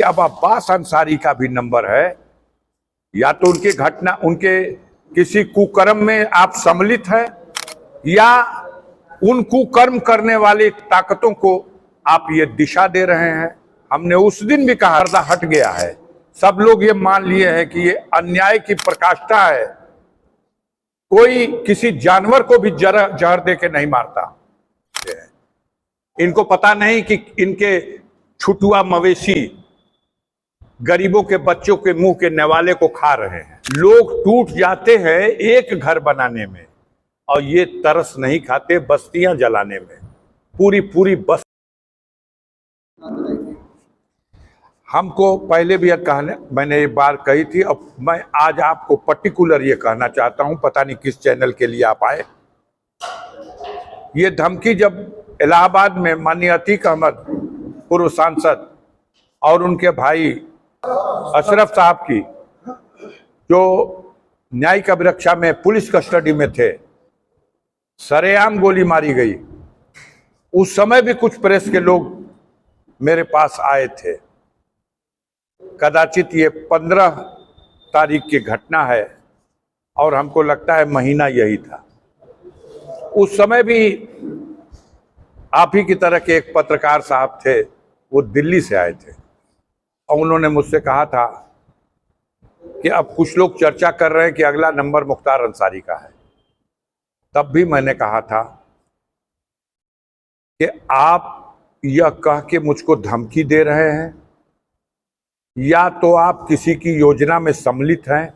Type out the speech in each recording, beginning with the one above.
कि अब अब्बास अंसारी का भी नंबर है। या तो उनकी घटना, उनके किसी कुकर्म में आप सम्मिलित हैं, या उन कुकर्म करने वाली ताकतों को आप ये दिशा दे रहे हैं। हमने उस दिन भी कहा, पर्दा हट गया है, सब लोग ये मान लिए हैं कि ये अन्याय की पराकाष्ठा है। कोई किसी जानवर को भी जहर दे के नहीं मारता। इनको पता नहीं कि इनके छुटुआ मवेशी गरीबों के बच्चों के मुंह के नेवाले को खा रहे हैं। लोग टूट जाते हैं एक घर बनाने में, और ये तरस नहीं खाते बस्तियां जलाने में। पूरी पूरी बस हमको पहले भी मैंने ये बात कही थी। अब मैं आज आपको पर्टिकुलर ये कहना चाहता हूं, पता नहीं किस चैनल के लिए आप आए। ये धमकी जब इलाहाबाद में माननीय अतीक अहमद पूर्व सांसद और उनके भाई अशरफ साहब की, जो न्यायिक अभिरक्षा में पुलिस कस्टडी में थे, सरेआम गोली मारी गई, उस समय भी कुछ प्रेस के लोग मेरे पास आए थे। कदाचित ये 15 तारीख की घटना है और हमको लगता है महीना यही था। उस समय भी आप ही की तरह के एक पत्रकार साहब थे, वो दिल्ली से आए थे और उन्होंने मुझसे कहा था कि अब कुछ लोग चर्चा कर रहे हैं कि अगला नंबर मुख्तार अंसारी का है। तब भी मैंने कहा था कि आप यह कह के मुझको धमकी दे रहे हैं, या तो आप किसी की योजना में सम्मिलित हैं,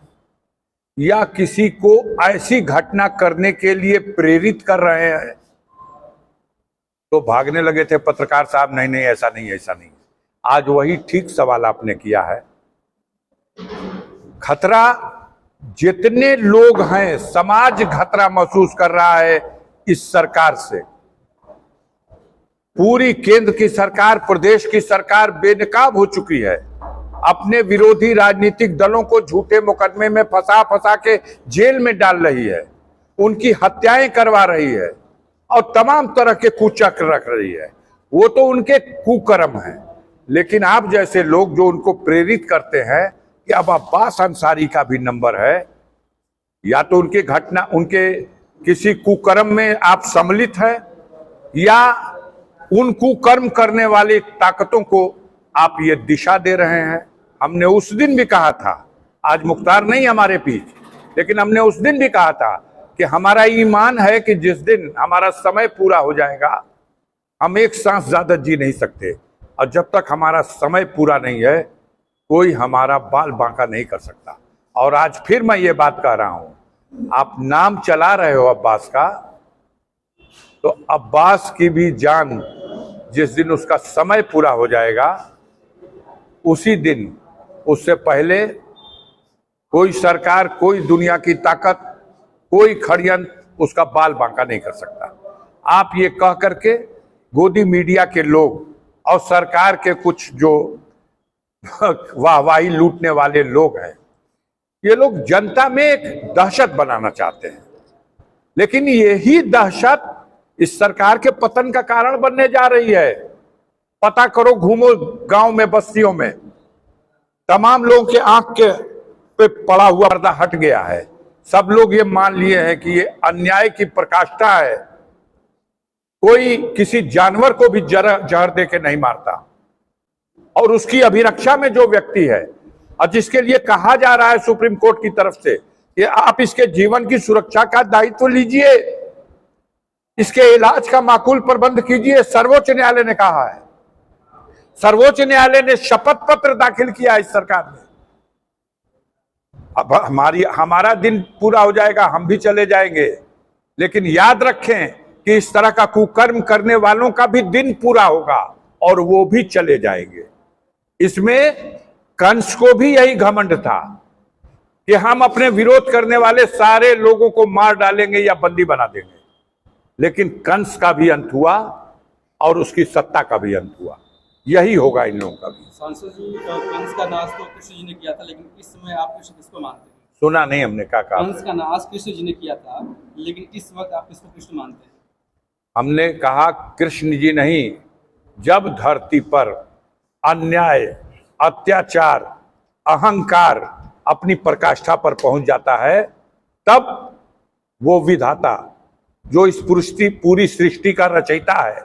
या किसी को ऐसी घटना करने के लिए प्रेरित कर रहे हैं। तो भागने लगे थे पत्रकार साहब, नहीं नहीं ऐसा नहीं, ऐसा नहीं। आज वही ठीक सवाल आपने किया है। खतरा, जितने लोग हैं, समाज खतरा महसूस कर रहा है इस सरकार से। पूरी केंद्र की सरकार, प्रदेश की सरकार बेनकाब हो चुकी है। अपने विरोधी राजनीतिक दलों को झूठे मुकदमे में फंसा के जेल में डाल रही है, उनकी हत्याएं करवा रही है और तमाम तरह के कुचक्र रख रही है। वो तो उनके कुकर्म हैं, लेकिन आप जैसे लोग जो उनको प्रेरित करते हैं कि अब अब्बास अंसारी का भी नंबर है, या तो उनकी घटना, उनके किसी कुकर्म में आप सम्मिलित हैं, या उन कुकर्म करने वाली ताकतों को आप ये दिशा दे रहे हैं। हमने उस दिन भी कहा था, आज मुख्तार नहीं हमारे बीच, लेकिन हमने उस दिन भी कहा था कि हमारा ईमान है कि जिस दिन हमारा समय पूरा हो जाएगा, हम एक सांस ज्यादा जी नहीं सकते, और जब तक हमारा समय पूरा नहीं है, कोई हमारा बाल बांका नहीं कर सकता। और आज फिर मैं ये बात कह रहा हूं, आप नाम चला रहे हो अब्बास का, तो अब्बास की भी जान जिस दिन उसका समय पूरा हो जाएगा, उसी दिन, उससे पहले कोई सरकार, कोई दुनिया की ताकत, कोई षड्यंत्र उसका बाल बांका नहीं कर सकता। आप ये कह करके गोदी मीडिया के लोग और सरकार के कुछ जो वाहवाही लूटने वाले लोग हैं, ये लोग जनता में एक दहशत बनाना चाहते हैं, लेकिन यही दहशत इस सरकार के पतन का कारण बनने जा रही है। पता करो, घूमो गांव में, बस्तियों में, तमाम लोगों के आंख के पे पड़ा हुआ पर्दा हट गया है। सब लोग ये मान लिए हैं कि ये अन्याय की पराकाष्ठा है। कोई किसी जानवर को भी जहर दे के नहीं मारता, और उसकी अभिरक्षा में जो व्यक्ति है और जिसके लिए कहा जा रहा है सुप्रीम कोर्ट की तरफ से कि आप इसके जीवन की सुरक्षा का दायित्व लीजिए, इसके इलाज का माकूल प्रबंध कीजिए, सर्वोच्च न्यायालय ने कहा है। सर्वोच्च न्यायालय ने शपथ पत्र दाखिल किया इस सरकार ने। अब हमारा दिन पूरा हो जाएगा, हम भी चले जाएंगे, लेकिन याद रखें कि इस तरह का कुकर्म करने वालों का भी दिन पूरा होगा और वो भी चले जाएंगे। इसमें कंस को भी यही घमंड था कि हम अपने विरोध करने वाले सारे लोगों को मार डालेंगे या बंदी बना देंगे, लेकिन कंस का भी अंत हुआ और उसकी सत्ता का भी अंत हुआ। यही होगा इन लोगों का भी। सांसद जी, कंस का नाश तो कृष्ण जी ने किया था, लेकिन इस समय आप कृष्ण किसको मानते हैं? सुना नहीं हमने, क्या कहा? कंस का नाश कृष्ण जी ने किया था, लेकिन इस वक्त आप किसको कृष्ण मानते हैं? हमने कहा कृष्ण जी नहीं, जब धरती पर अन्याय अत्याचार, अहंकार अपनी पराकाष्ठा पर पहुंच जाता है, तब वो विधाता जो इस पूरी सृष्टि का रचयिता है,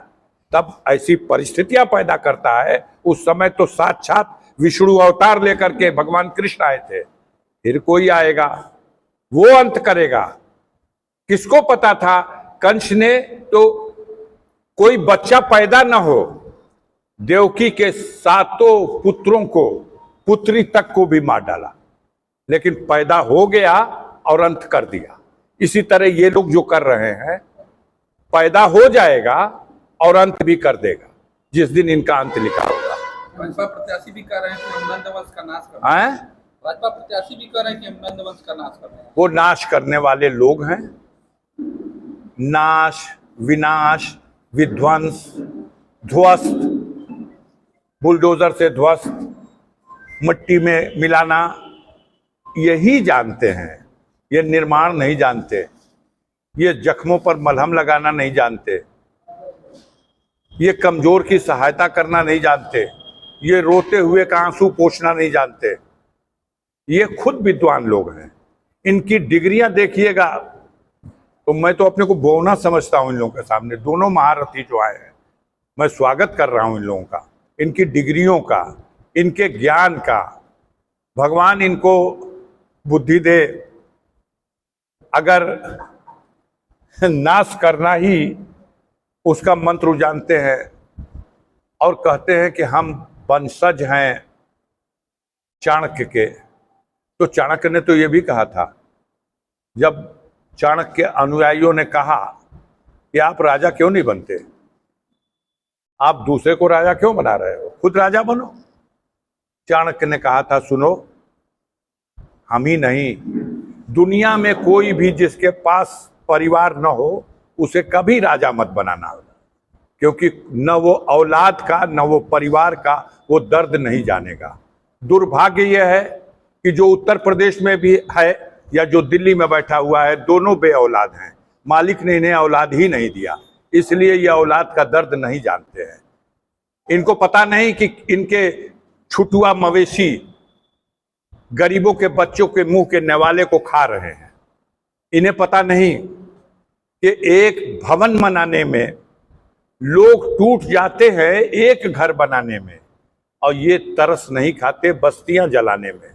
तब ऐसी परिस्थितियां पैदा करता है। उस समय तो साक्षात विष्णु अवतार लेकर के भगवान कृष्ण आए थे, फिर कोई आएगा वो अंत करेगा। किसको पता था? कंस ने तो कोई बच्चा पैदा न हो, देवकी के 7 पुत्रों को, पुत्री तक को भी मार डाला, लेकिन पैदा हो गया और अंत कर दिया। इसी तरह ये लोग जो कर रहे हैं, पैदा हो जाएगा और अंत भी कर देगा जिस दिन इनका अंत लिखा होगा। भाजपा प्रत्याशी भी कह रहे हैं कि हम नंदवंश का नाश कर रहे हैं। भाजपा प्रत्याशी भी कह रहे हैं कि हम नंदवंश का नाश कर रहे हैं। वो नाश करने वाले लोग हैं। नाश, विनाश, विध्वंस, ध्वस्त, बुलडोजर से ध्वस्त, मिट्टी में मिलाना, यही जानते हैं। ये निर्माण नहीं जानते, ये जख्मों पर मलहम लगाना नहीं जानते, ये कमजोर की सहायता करना नहीं जानते, ये रोते हुए का आंसू पोंछना नहीं जानते। ये खुद विद्वान लोग हैं। इनकी डिग्रियां देखिएगा तो मैं तो अपने को बोना समझता हूं इन लोगों के सामने। दोनों महारथी जो आए हैं, मैं स्वागत कर रहा हूं इन लोगों का, इनकी डिग्रियों का, इनके ज्ञान का। भगवान इनको बुद्धि दे। अगर नाश करना ही उसका मंत्र जानते हैं और कहते हैं कि हम वंशज हैं चाणक्य के, तो चाणक्य ने तो ये भी कहा था, जब चाणक्य के अनुयायियों ने कहा कि आप राजा क्यों नहीं बनते, आप दूसरे को राजा क्यों बना रहे हो, खुद राजा बनो। चाणक्य ने कहा था, सुनो, हम ही नहीं, दुनिया में कोई भी जिसके पास परिवार न हो उसे कभी राजा मत बनाना, क्योंकि न वो औलाद का न वो परिवार का वो दर्द नहीं जानेगा। दुर्भाग्य यह है कि जो उत्तर प्रदेश में भी है या जो दिल्ली में बैठा हुआ है, दोनों बे औलाद हैं। मालिक ने इन्हें औलाद ही नहीं दिया, इसलिए ये औलाद का दर्द नहीं जानते हैं। इनको पता नहीं कि इनके छुटुआ मवेशी गरीबों के बच्चों के मुंह के नेवाले को खा रहे हैं। इन्हें पता नहीं कि एक भवन बनाने में लोग टूट जाते हैं एक घर बनाने में, और ये तरस नहीं खाते बस्तियां जलाने में।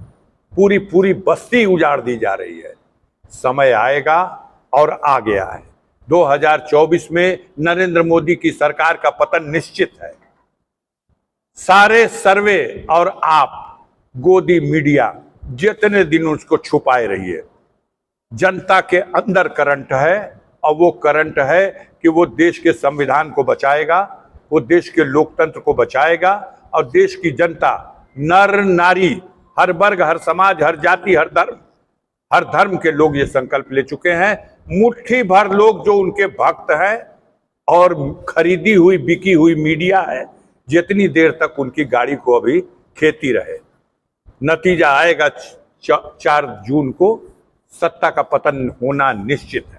पूरी पूरी बस्ती उजाड़ दी जा रही है। समय आएगा और आ गया है। 2024 में नरेंद्र मोदी की सरकार का पतन निश्चित है। सारे सर्वे और आप गोदी मीडिया जितने दिन उसको छुपाए रहिए, जनता के अंदर करंट है, और वो करंट है कि वो देश के संविधान को बचाएगा, वो देश के लोकतंत्र को बचाएगा, और देश की जनता, नर नारी, हर वर्ग, हर समाज, हर जाति, हर धर्म के लोग ये संकल्प ले चुके हैं। मुट्ठी भर लोग जो उनके भक्त हैं और खरीदी हुई बिकी हुई मीडिया है, जितनी देर तक उनकी गाड़ी को अभी खेती रहे। नतीजा आएगा 4 जून को, सत्ता का पतन होना निश्चित है।